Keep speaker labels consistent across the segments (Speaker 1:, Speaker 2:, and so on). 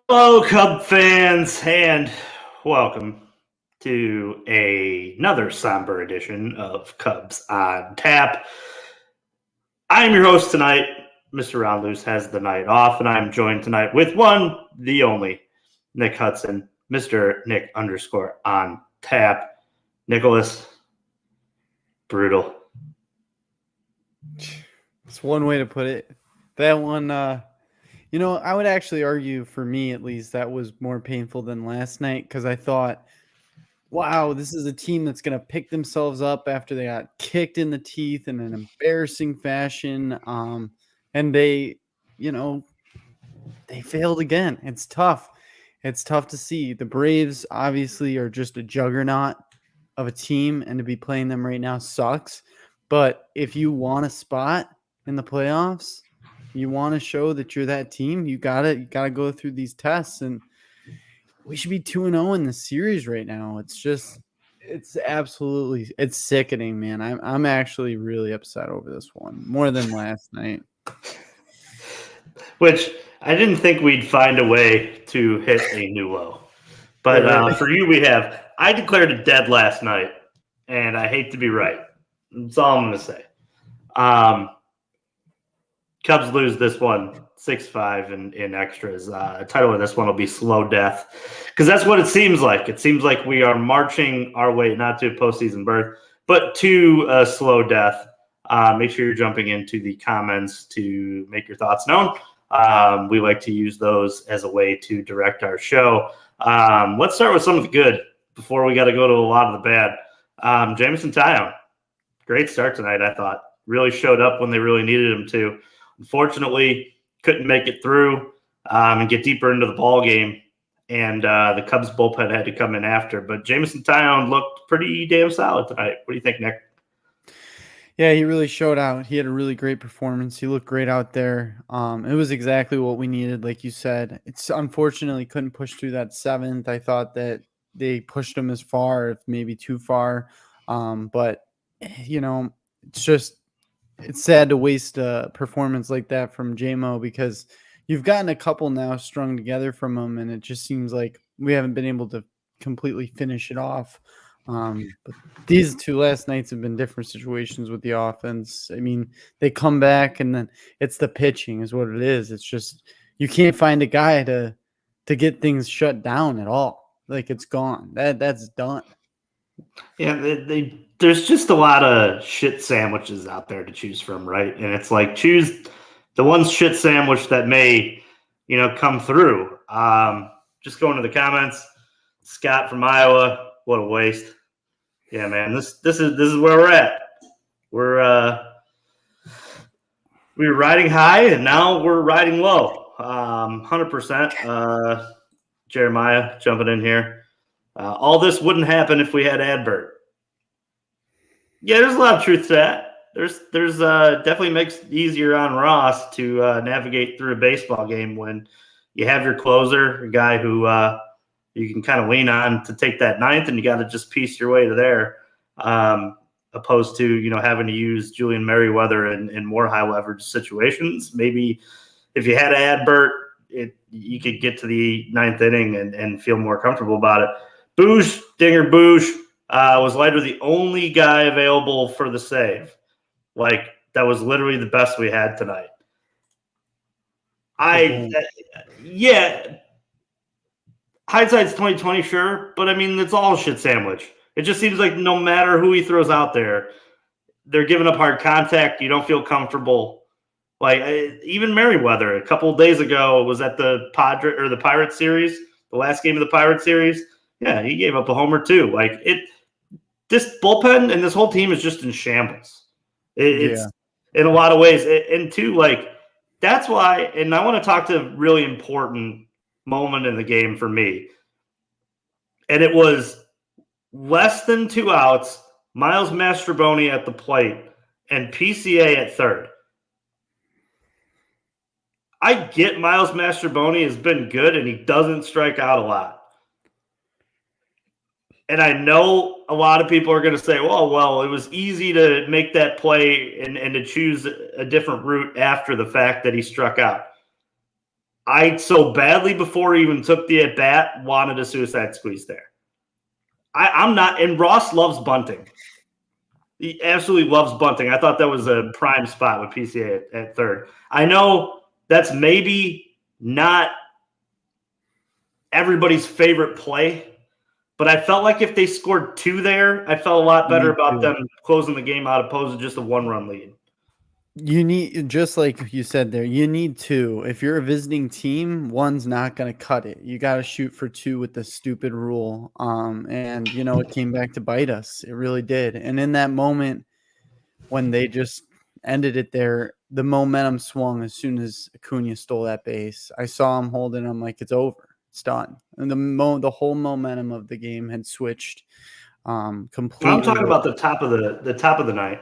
Speaker 1: Hello, Cub fans, and welcome to another somber edition of Cubs on Tap. I am your host tonight. Mr. Roundloose has the night off, and I'm joined tonight with the only, Nick Hudson, Mr. Nick _ on Tap. Nicholas, brutal.
Speaker 2: It's one way to put it. That one, I would actually argue, for me at least, that was more painful than last night because I thought, wow, this is a team that's going to pick themselves up after they got kicked in the teeth in an embarrassing fashion. And they failed again. It's tough. It's tough to see. The Braves obviously are just a juggernaut of a team, and to be playing them right now sucks. But if you want a spot in the playoffs, you want to show that you're that team, you gotta go through these tests, and we should be 2-0 in the series right now. It's sickening, man. I'm actually really upset over this one more than last night.
Speaker 1: Which I didn't think we'd find a way to hit a new low. But for you, I declared it dead last night, and I hate to be right. That's all I'm going to say. Cubs lose this one 6-5 in extras. Title of this one will be Slow Death, because that's what it seems like. It seems like we are marching our way not to a postseason berth, but to a slow death. Make sure you're jumping into the comments to make your thoughts known. We like to use those as a way to direct our show. Let's start with some of the good before we got to go to a lot of the bad. Jameson Taillon, great start tonight, I thought. Really showed up when they really needed him to. Unfortunately, couldn't make it through and get deeper into the ball game, and the Cubs bullpen had to come in after. But Jameson Taillon looked pretty damn solid tonight. What do you think, Nick?
Speaker 2: Yeah, he really showed out. He had a really great performance. He looked great out there. It was exactly what we needed, like you said. It's unfortunately couldn't push through that seventh. I thought that they pushed him as far, if maybe too far. But it's sad to waste a performance like that from JMO, because you've gotten a couple now strung together from him, and it just seems like we haven't been able to completely finish it off. But these two last nights have been different situations with the offense. I mean, they come back, and then it's the pitching is what it is. It's just you can't find a guy to get things shut down at all. Like, it's gone. That's done.
Speaker 1: Yeah, there's just a lot of shit sandwiches out there to choose from, right? And it's like, choose the one shit sandwich that may, come through. Just going to the comments. Scott from Iowa, what a waste. Yeah, man, this is where we're at. We were riding high, and now we're riding low. 100%. Jeremiah jumping in here. All this wouldn't happen if we had Adbert. Yeah, there's a lot of truth to that. There's definitely makes it easier on Ross to navigate through a baseball game when you have your closer, a guy who you can kind of lean on to take that ninth, and you got to just piece your way to there, opposed to having to use Julian Merriweather in more high leverage situations. Maybe if you had Adbert, you could get to the ninth inning and feel more comfortable about it. Dinger Boosh was later the only guy available for the save. Like, that was literally the best we had tonight. Hindsight's 20/20, sure, but I mean, it's all a shit sandwich. It just seems like no matter who he throws out there, they're giving up hard contact. You don't feel comfortable. Like, even Merriweather a couple of days ago was at the Pirates series, the last game of the Pirates series. Yeah, he gave up a homer too. Like, this bullpen and this whole team is just in shambles. It's in a lot of ways. And two, like, that's why, and I want to talk to a really important moment in the game for me. And it was less than 2 outs, Miles Mastrobuoni at the plate, and PCA at third. I get Miles Mastrobuoni has been good, and he doesn't strike out a lot. And I know a lot of people are going to say, well, it was easy to make that play and to choose a different route after the fact that he struck out. I so badly before he even took the at bat wanted a suicide squeeze there. I'm not, and Ross loves bunting. He absolutely loves bunting. I thought that was a prime spot with PCA at third. I know that's maybe not everybody's favorite play, but I felt like if they scored 2 there, I felt a lot better about them closing the game out opposed to just a 1-run lead.
Speaker 2: You need, just like you said there, you need 2. If you're a visiting team, 1's not going to cut it. You got to shoot for 2 with the stupid rule. And it came back to bite us. It really did. And in that moment when they just ended it there, the momentum swung as soon as Acuna stole that base. I saw him holding. I'm like, it's over. It's done. And the whole momentum of the game had switched completely.
Speaker 1: I'm talking about the top of the night.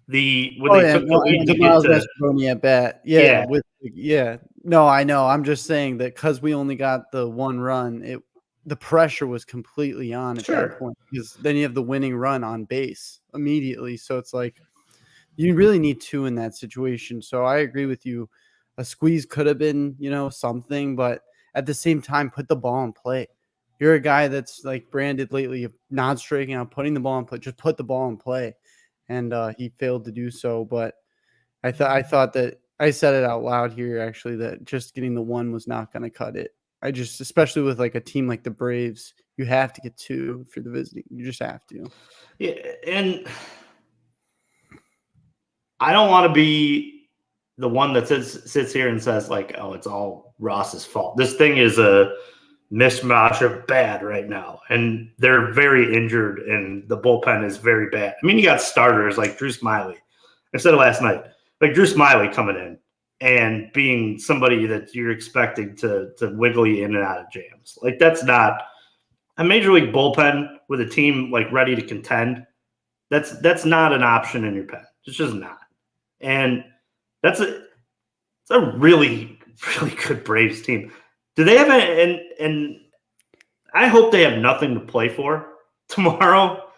Speaker 2: Miles Mastrobuoni at bat. No, I know. I'm just saying that because we only got the 1 run, the pressure was completely on at that point, because then you have the winning run on base immediately. So it's like you really need 2 in that situation. So I agree with you. A squeeze could have been, something, but at the same time, put the ball in play. You're a guy that's like branded lately of not striking out, putting the ball in play. Just put the ball in play. And he failed to do so. But I thought that I said it out loud here, actually, that just getting the 1 was not going to cut it. Especially with like a team like the Braves, you have to get 2 for the visiting. You just have to.
Speaker 1: Yeah, and I don't want to be the one that sits here and says like, oh, it's all Ross's fault. This thing is a mishmash of bad right now, and they're very injured, and the bullpen is very bad. I mean, you got starters like Drew Smiley. I said it last night, like Drew Smiley coming in and being somebody that you're expecting to wiggle you in and out of jams. Like, that's not a major league bullpen with a team like ready to contend. That's not an option in your pen. It's just not. And it's a really, really good Braves team. Do they have and I hope they have nothing to play for tomorrow.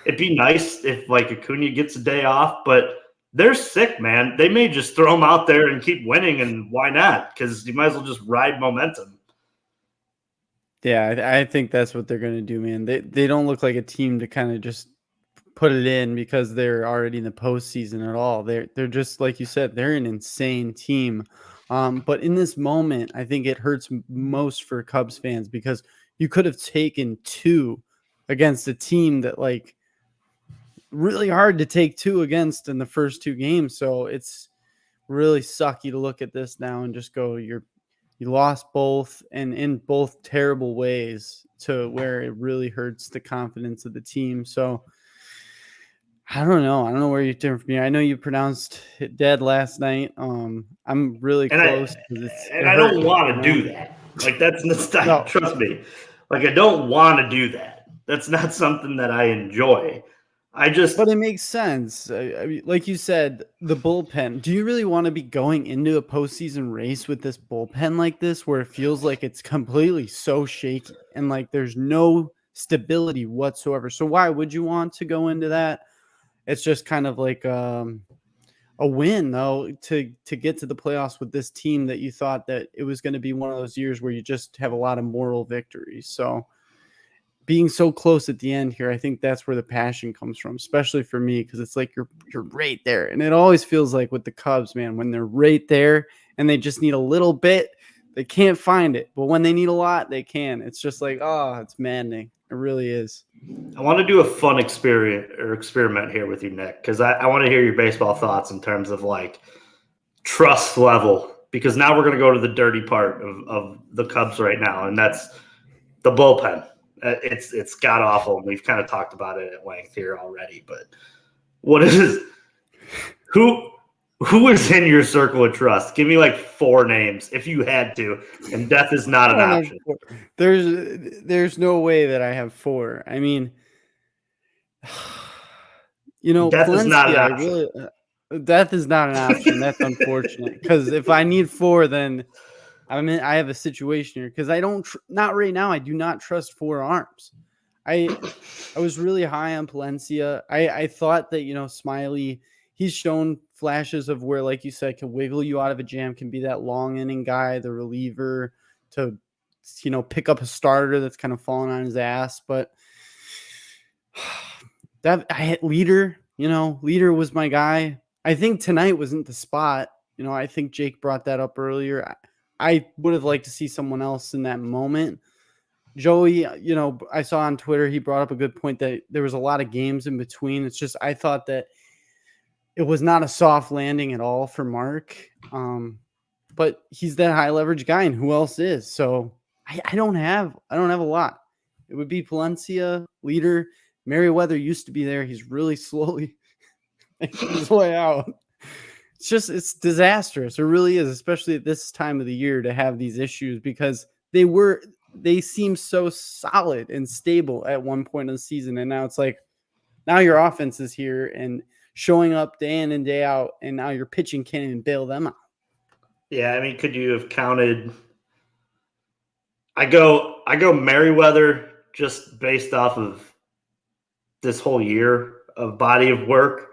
Speaker 1: It'd be nice if like Acuna gets a day off, but they're sick, man. They may just throw them out there and keep winning, and why not? Because you might as well just ride momentum.
Speaker 2: Yeah, I think that's what they're going to do, man. They don't look like a team to kind of just put it in because they're already in the postseason at all. They're just, like you said, they're an insane team. But in this moment, I think it hurts most for Cubs fans because you could have taken 2 against a team that like really hard to take 2 against in the first 2 games. So it's really sucky to look at this now and just go, you lost both, and in both terrible ways, to where it really hurts the confidence of the team. So I don't know where you're different from me. I know you pronounced it dead last night. I'm really close.
Speaker 1: I don't want to do that. Like, that's no. Trust me. Like, I don't want to do that. That's not something that I enjoy. But
Speaker 2: it makes sense. I mean, like you said, the bullpen. Do you really want to be going into a postseason race with this bullpen like this, where it feels like it's completely so shaky and like there's no stability whatsoever? So why would you want to go into that? It's just kind of like a win, though, to get to the playoffs with this team that you thought that it was going to be one of those years where you just have a lot of moral victories. So being so close at the end here, I think that's where the passion comes from, especially for me, because it's like you're right there. And it always feels like with the Cubs, man, when they're right there and they just need a little bit, they can't find it. But when they need a lot, they can. It's just like, oh, it's maddening. It really is.
Speaker 1: I want to do a fun experiment here with you, Nick, because I want to hear your baseball thoughts in terms of like trust level, because now we're going to go to the dirty part of the Cubs right now, and that's the bullpen. It's god awful, and we've kind of talked about it at length here already. But who is in your circle of trust? Give me like 4 names if you had to, and death is not an option.
Speaker 2: There's no way that I have 4. I mean,
Speaker 1: death is not an option.
Speaker 2: Death is not an option. That's unfortunate, because if I need 4, then I have a situation here, because I don't not right now. I do not trust 4 arms. I was really high on Palencia. I thought that Smiley, he's shown flashes of where, like you said, can wiggle you out of a jam, can be that long inning guy, the reliever to, pick up a starter that's kind of falling on his ass. But that I hit Leader, Leader was my guy. I think tonight wasn't the spot. I think Jake brought that up earlier. I would have liked to see someone else in that moment. Joey, I saw on Twitter, he brought up a good point that there was a lot of games in between. It's just, I thought that it was not a soft landing at all for Mark. But he's that high leverage guy, and who else is? So I don't have a lot. It would be Palencia, Leader. Merriweather used to be there. He's really slowly making his way out. It's disastrous. It really is, especially at this time of the year, to have these issues, because they seem so solid and stable at one point in the season. And now it's like, now your offense is here and showing up day in and day out, and now your pitching can't even bail them out.
Speaker 1: Yeah, I mean, could you have counted? I go Merriweather just based off of this whole year of body of work.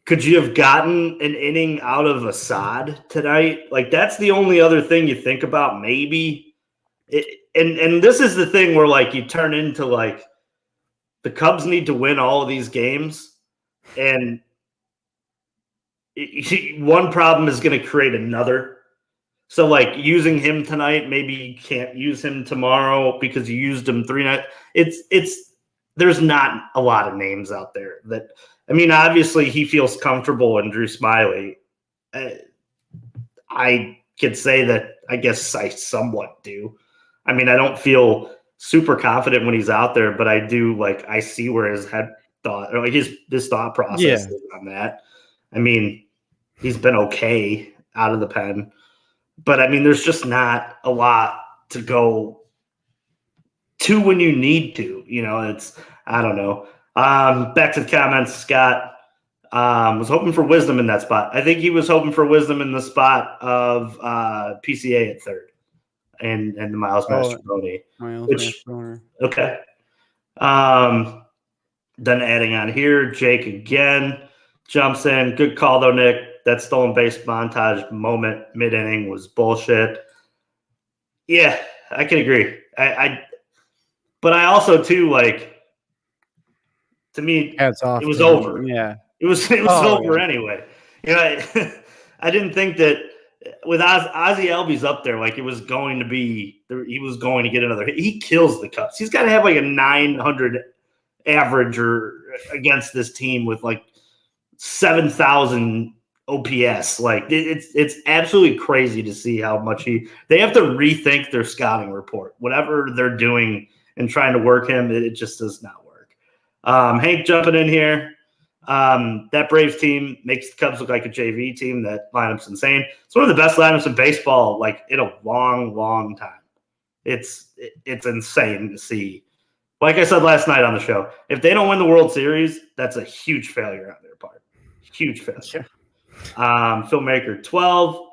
Speaker 1: Could you have gotten an inning out of Assad tonight? Like, that's the only other thing you think about, maybe. And this is the thing where, like, you turn into, like, the Cubs need to win all of these games, and one problem is going to create another. So, like, using him tonight, maybe you can't use him tomorrow because you used him 3 nights. There's not a lot of names out there that, I mean, obviously he feels comfortable in Drew Smiley. I could say that I guess I somewhat do. I mean, I don't feel super confident when he's out there, but I do, like, I see where his head thought, or like his thought process is on that. I mean, he's been okay out of the pen, but I mean, there's just not a lot to go to when you need to, I don't know. Back to the comments, Scott was hoping for Wisdom in that spot. I think he was hoping for Wisdom in the spot of PCA at third and the Miles Mastrobuoni. Okay. Then adding on here, Jake again jumps in. Good call though, Nick. That stolen base montage moment mid-inning was bullshit. Yeah, I can agree. But I also too, like, to me, it was over.
Speaker 2: Yeah,
Speaker 1: it was over anyway. I didn't think that with Ozzie Albies up there, like, it was going to be, he was going to get another hit. He kills the Cubs. He's got to have like a 900 average or against this team with like 7,000 OPS. Like, it's absolutely crazy to see how much they have to rethink their scouting report, whatever they're doing and trying to work him. It just does not work. Hank jumping in here. That Braves team makes the Cubs look like a JV team. That lineup's insane. It's one of the best lineups in baseball, like, in a long, long time. It's insane to see. Like I said last night on the show, if they don't win the World Series, that's a huge failure on their part. Huge failure. Sure. Filmmaker 12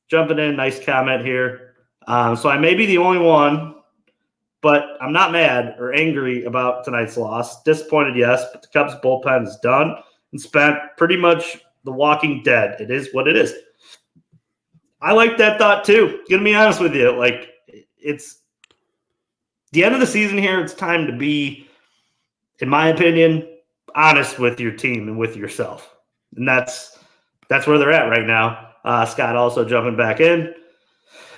Speaker 1: jumping in. Nice comment here. So I may be the only one, but I'm not mad or angry about tonight's loss. Disappointed, yes, but the Cubs bullpen is done and spent pretty much the Walking Dead. It is what it is. I like that thought too. Gonna be honest with you. Like, it's the end of the season here. It's time to be, in my opinion, honest with your team and with yourself. And that's where they're at right now. Scott also jumping back in.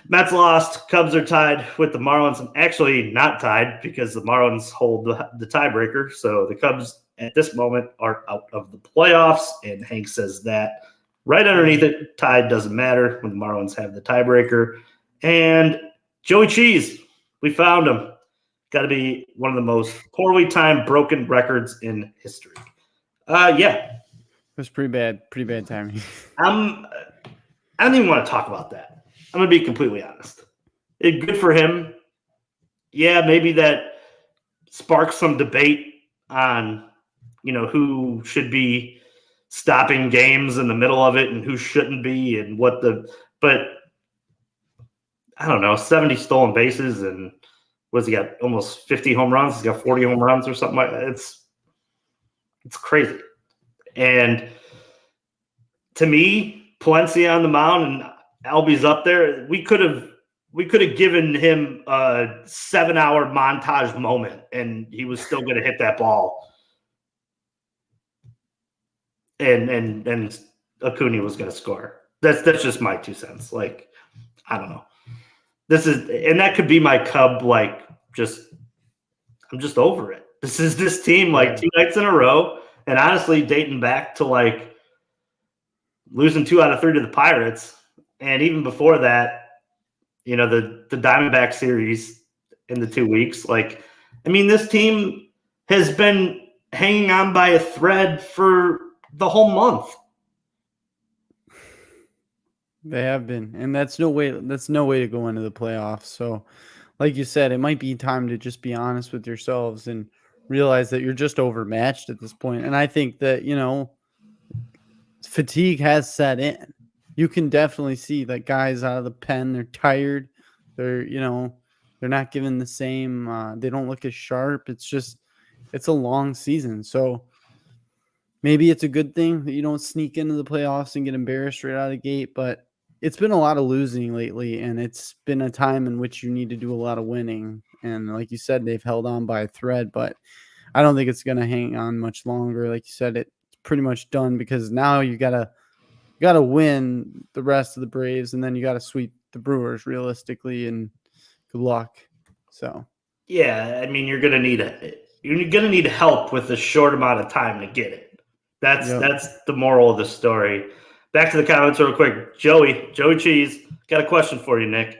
Speaker 1: Mets lost. Cubs are tied with the Marlins. Actually, not tied because the Marlins hold the tiebreaker. So the Cubs at this moment are out of the playoffs. And Hank says that right underneath it, tied doesn't matter when the Marlins have the tiebreaker. And Joey Cheese, we found him. Got to be one of the most poorly timed broken records in history. Yeah.
Speaker 2: It was pretty bad timing.
Speaker 1: I don't even want to talk about that. I'm going to be completely honest. Good for him. Yeah, maybe that sparks some debate on, who should be stopping games in the middle of it and who shouldn't be and but I don't know, 70 stolen bases and he got almost 50 home runs? He's got 40 home runs or something like that. It's crazy. And to me, Palencia on the mound and Albie's up there. We could have given him a 7-hour montage moment, and he was still going to hit that ball. And Acuna was going to score. That's just my 2 cents. Like, I don't know. And that could be my Cub. Like, I'm just over it. This team like 2 nights in a row, and honestly, dating back to like losing 2 out of 3 to the Pirates, and even before that, you know, the Diamondback series in the 2 weeks. Like, I mean, this team has been hanging on by a thread for the whole month.
Speaker 2: They have been, and that's no way to go into the playoffs. So, like you said, it might be time to just be honest with yourselves and realize that you're just overmatched at this point. And I think that, you know, fatigue has set in. You can definitely see that guys out of the pen, they're tired. They're, you know, they're not given the same, they don't look as sharp. It's a long season. So maybe it's a good thing that you don't sneak into the playoffs and get embarrassed right out of the gate, but it's been a lot of losing lately, and it's been a time in which you need to do a lot of winning. And like you said, they've held on by a thread, but I don't think it's going to hang on much longer. Like you said, it's pretty much done because now you gotta win the rest of the Braves, and then you gotta sweep the Brewers realistically. And good luck. So
Speaker 1: yeah, I mean, you're gonna need help with a short amount of time to get it. That's the moral of the story. Back to the comments real quick. Joey Cheese, got a question for you, Nick.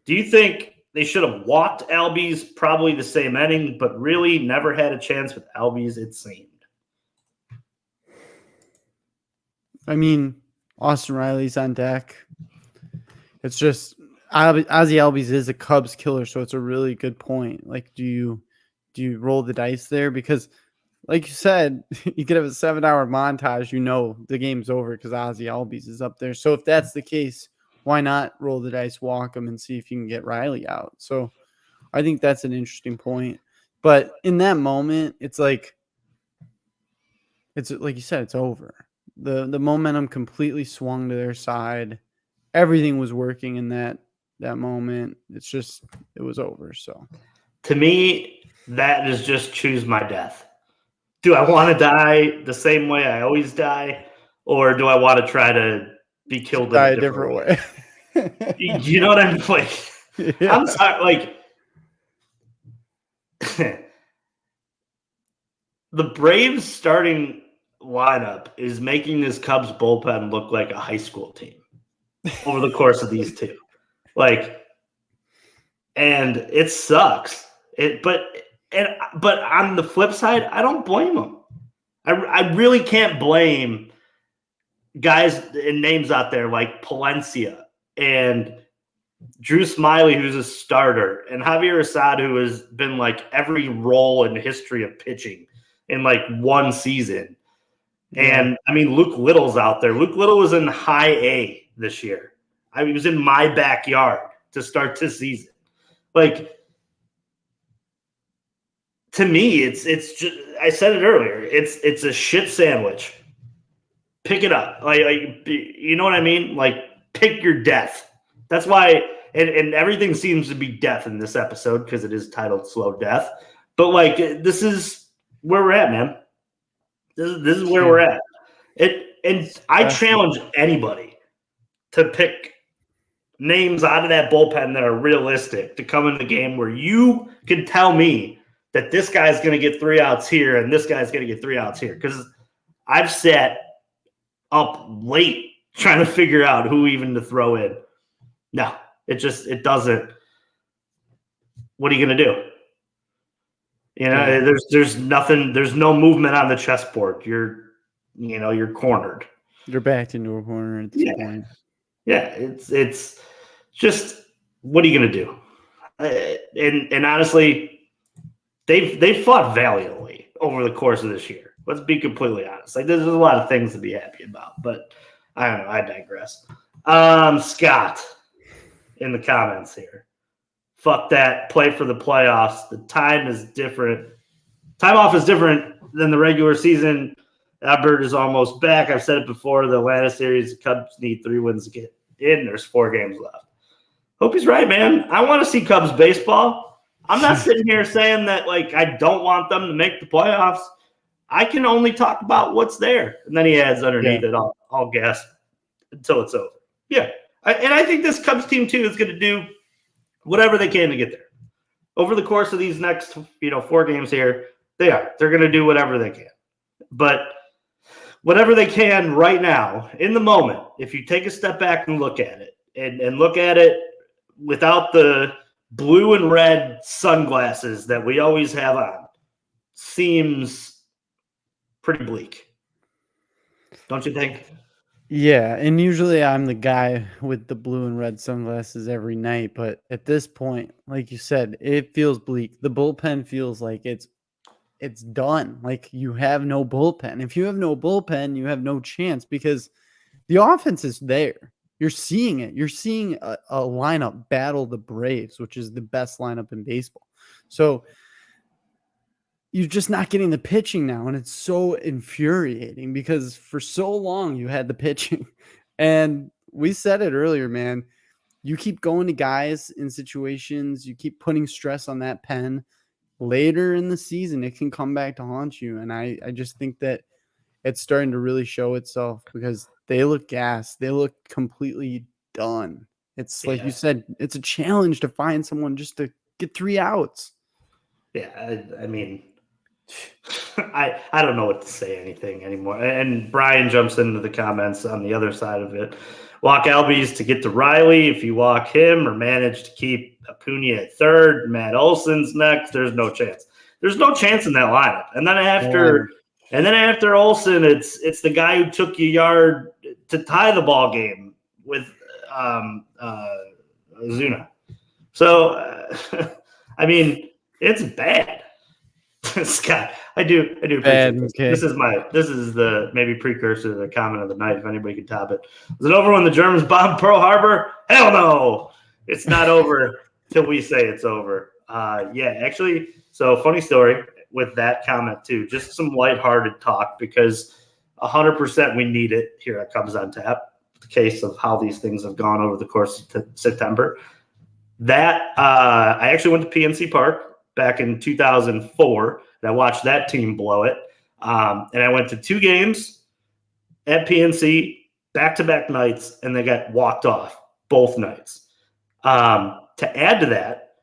Speaker 1: Do you think they should have walked Albies probably the same inning, but really never had a chance with Albies, it seemed?
Speaker 2: I mean, Austin Riley's on deck. It's just Ozzy Albies is a Cubs killer, so it's a really good point. Like, do you roll the dice there? Because like you said, you could have a 7-hour montage. You know the game's over because Ozzy Albies is up there. So if that's the case, why not roll the dice, walk him, and see if you can get Riley out? So I think that's an interesting point. But in that moment, it's like you said, it's over. The momentum completely swung to their side. Everything was working in that moment. It was over. So
Speaker 1: to me, that is just choose my death. Do I want to die the same way I always die, or do I want to try to be killed in a different way? You know what I'm like? Yeah. I'm sorry, like the Braves starting lineup is making this Cubs bullpen look like a high school team over the course of these 2. Like, and it sucks. But on the flip side, I don't blame them. I really can't blame guys and names out there like Palencia and Drew Smiley, who's a starter, and Javier Assad, who has been like every role in the history of pitching in like one season. Yeah. And I mean, Luke Little's out there. Luke Little was in high A this year. I mean, he was in my backyard to start this season. Like, to me, it's just, I said it earlier. It's a shit sandwich. Pick it up. Like you know what I mean? Like, pick your death. That's why, and everything seems to be death in this episode because it is titled Slow Death. But like, this is where we're at, man. This is where we're at. And I challenge anybody to pick names out of that bullpen that are realistic to come in the game where you can tell me that this guy's going to get 3 outs here and this guy's going to get 3 outs here. Because I've sat up late trying to figure out who even to throw in. No, it doesn't. What are you going to do? You know, there's nothing, there's no movement on the chessboard. You're cornered.
Speaker 2: You're backed into a corner at this point.
Speaker 1: Yeah, it's just, what are you going to do? And honestly, they've fought valiantly over the course of this year. Let's be completely honest. Like, there's a lot of things to be happy about, but I don't know. I digress. Scott in the comments here. Fuck that. Play for the playoffs. The time is different. Time off is different than the regular season. Albert is almost back. I've said it before. The Atlanta series, the Cubs need 3 wins to get in. There's 4 games left. Hope he's right, man. I want to see Cubs baseball. I'm not sitting here saying that like I don't want them to make the playoffs. I can only talk about what's there. And then he adds underneath it all gas until it's over. Yeah. And I think this Cubs team, too, is going to do whatever they can to get there. Over the course of these next, 4 games here, they're going to do whatever they can. But whatever they can right now, in the moment, if you take a step back and look at it, and look at it without the blue and red sunglasses that we always have on, seems pretty bleak. Don't you think?
Speaker 2: Yeah, and usually I'm the guy with the blue and red sunglasses every night, but at this point, like you said, it feels bleak. The bullpen feels like it's done. Like you have no bullpen. If you have no bullpen, you have no chance because the offense is there. You're seeing it. You're seeing a lineup battle the Braves, which is the best lineup in baseball. So you're just not getting the pitching now. And it's so infuriating because for so long you had the pitching. And we said it earlier, man. You keep going to guys in situations, you keep putting stress on that pen. Later in the season, it can come back to haunt you. And I just think that it's starting to really show itself because they look gassed. They look completely done. It's like you said, it's a challenge to find someone just to get 3 outs.
Speaker 1: Yeah, I mean, I don't know what to say anything anymore. And Brian jumps into the comments on the other side of it. Walk Albies to get to Riley. If you walk him or manage to keep Acuna at third, Matt Olson's next, there's no chance. There's no chance in that lineup. And then after Olson, it's the guy who took you yard to tie the ball game with Zuna. So I mean, it's bad. Scott, I do
Speaker 2: Bad,
Speaker 1: appreciate this.
Speaker 2: okay.
Speaker 1: This is the maybe precursor to the comment of the night, if anybody can top it. Was it over when the Germans bombed Pearl Harbor? Hell no. It's not over till we say it's over. Yeah, actually, so funny story with that comment too. Just some lighthearted talk because 100% we need it here at Cubs on Tap. The case of how these things have gone over the course of September. That I actually went to PNC Park back in 2004, and I watched that team blow it. And I went to 2 games at PNC, back-to-back nights, and they got walked off both nights. To add to that,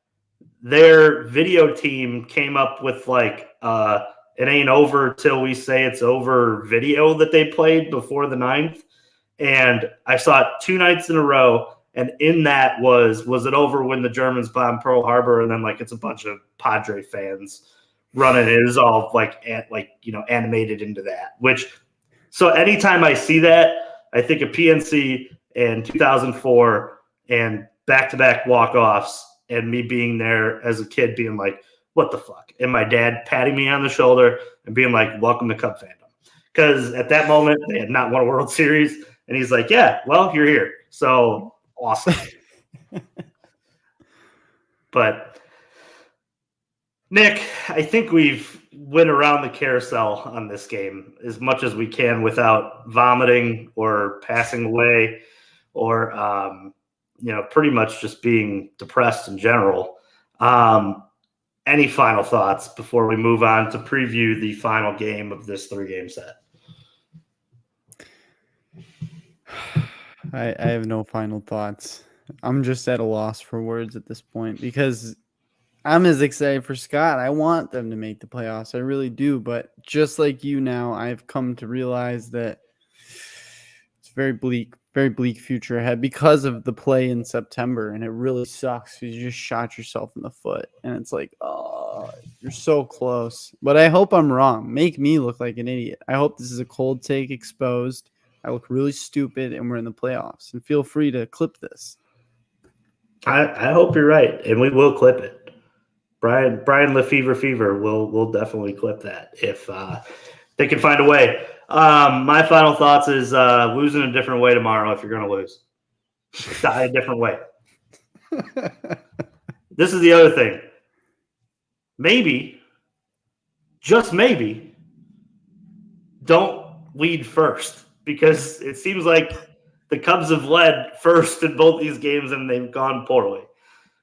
Speaker 1: their video team came up with like it ain't over till we say it's over video that they played before the 9th. And I saw it 2 nights in a row. And in that was it over when the Germans bombed Pearl Harbor? And then like it's a bunch of Padre fans running. It is all like animated into that. So anytime I see that, I think of PNC and 2004 and back-to-back walk-offs and me being there as a kid being like, what the fuck? And my dad patting me on the shoulder and being like, welcome to Cub fandom. Because at that moment, they had not won a World Series. And he's like, yeah, well, you're here. So awesome. But Nick, I think we've went around the carousel on this game as much as we can without vomiting or passing away or pretty much just being depressed in general. Any final thoughts before we move on to preview the final game of this 3-game set?
Speaker 2: I have no final thoughts. I'm just at a loss for words at this point because I'm as excited for Scott. I want them to make the playoffs. I really do. But just like you now, I've come to realize that it's very bleak future ahead because of the play in September. And it really sucks because you just shot yourself in the foot. And it's like, oh, you're so close. But I hope I'm wrong. Make me look like an idiot. I hope this is a cold take exposed. I look really stupid and we're in the playoffs. And feel free to clip this.
Speaker 1: I hope you're right, and we will clip it. Brian Lefevre will definitely clip that if they can find a way. My final thoughts is losing a different way tomorrow if you're going to lose. Die a different way. This is the other thing. Maybe, just maybe, don't lead first, because it seems like the Cubs have led first in both these games and they've gone poorly.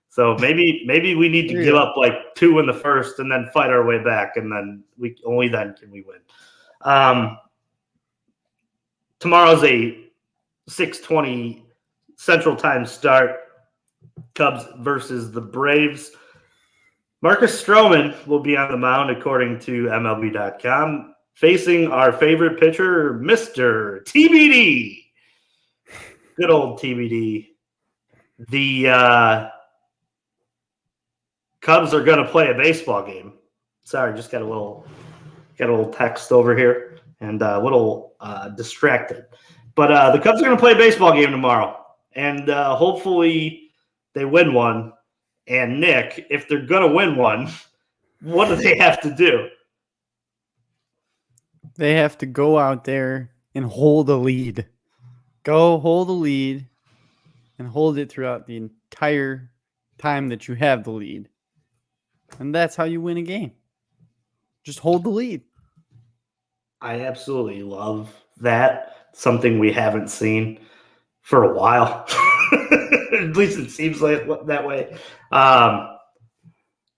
Speaker 1: So maybe we need to give up like 2 in the first and then fight our way back, and then only then can we win. Tomorrow's a 6:20 Central Time start. Cubs versus the Braves. Marcus Stroman will be on the mound, according to MLB.com, facing our favorite pitcher, Mr. TBD. Good old TBD. The Cubs are going to play a baseball game. Sorry, just got a little text over here and a little distracted. But the Cubs are going to play a baseball game tomorrow, and hopefully they win one. And Nick, if they're going to win one, what do they have to do?
Speaker 2: They have to go out there and hold a lead. Go hold the lead and hold it throughout the entire time that you have the lead. And that's how you win a game. Just hold the lead.
Speaker 1: I absolutely love that. Something we haven't seen for a while. At least it seems like that way.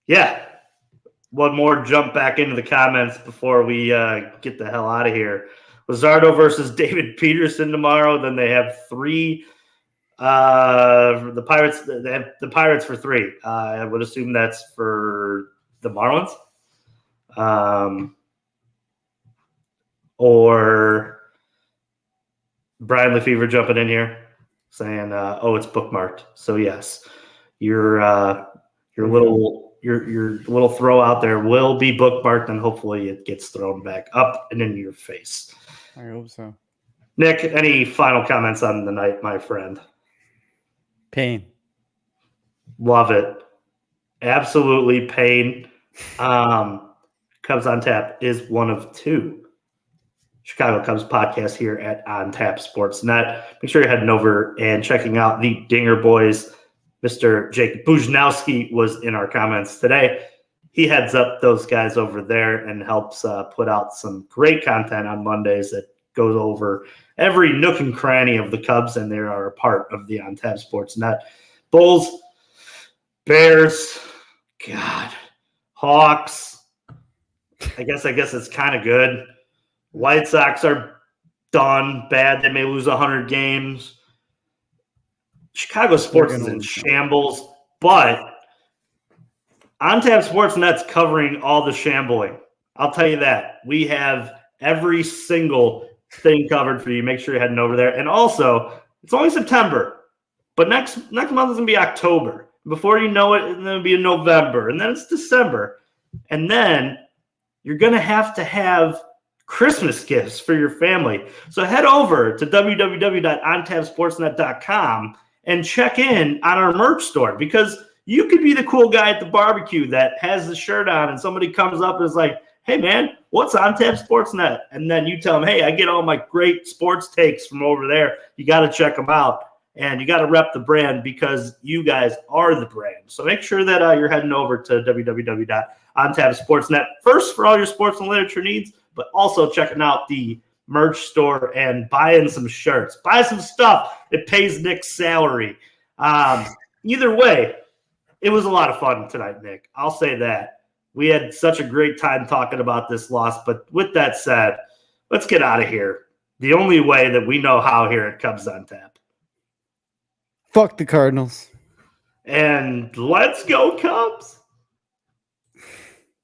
Speaker 1: Yeah. One more jump back into the comments before we get the hell out of here. Luzardo versus David Peterson tomorrow. Then they have 3. The Pirates. They have the Pirates for 3. I would assume that's for the Marlins. Or Brian Lefevre jumping in here saying, "Oh, it's bookmarked." So yes, your little throw out there will be bookmarked, and hopefully it gets thrown back up and into your face.
Speaker 2: I hope so.
Speaker 1: Nick, any final comments on the night, my friend?
Speaker 2: Pain.
Speaker 1: Love it. Absolutely pain. Cubs on Tap is one of 2 Chicago Cubs podcasts here at OnTap Sportsnet. Make sure you're heading over and checking out the Dinger Boys. Mr. Jake Bujanowski was in our comments today. He heads up those guys over there and helps put out some great content on Mondays that goes over every nook and cranny of the Cubs, and they are a part of the OnTap Sportsnet. Bulls, Bears, God, Hawks. I guess it's kind of good. White Sox are done. Bad. They may lose 100 games. Chicago sports is in shambles, but OnTap Sportsnet's covering all the shambling. I'll tell you that. We have every single thing covered for you. Make sure you're heading over there. And also, it's only September, but next month is going to be October. Before you know it, it'll be in November, and then it's December. And then you're going to have Christmas gifts for your family. So head over to www.ontapsportsnet.com and check in on our merch store, because you could be the cool guy at the barbecue that has the shirt on and somebody comes up and is like, "Hey man, what's OnTap Sportsnet?" And then you tell them, "Hey, I get all my great sports takes from over there. You got to check them out, and you got to rep the brand because you guys are the brand." So make sure that you're heading over to www.ontapsportsnet first for all your sports and literature needs, but also checking out the merch store and buying some shirts. Buy some stuff. It pays Nick's salary. Either way, it was a lot of fun tonight, Nick. I'll say that. We had such a great time talking about this loss. But with that said, let's get out of here. The only way that we know how here at Cubs on Tap.
Speaker 2: Fuck the Cardinals.
Speaker 1: And let's go, Cubs.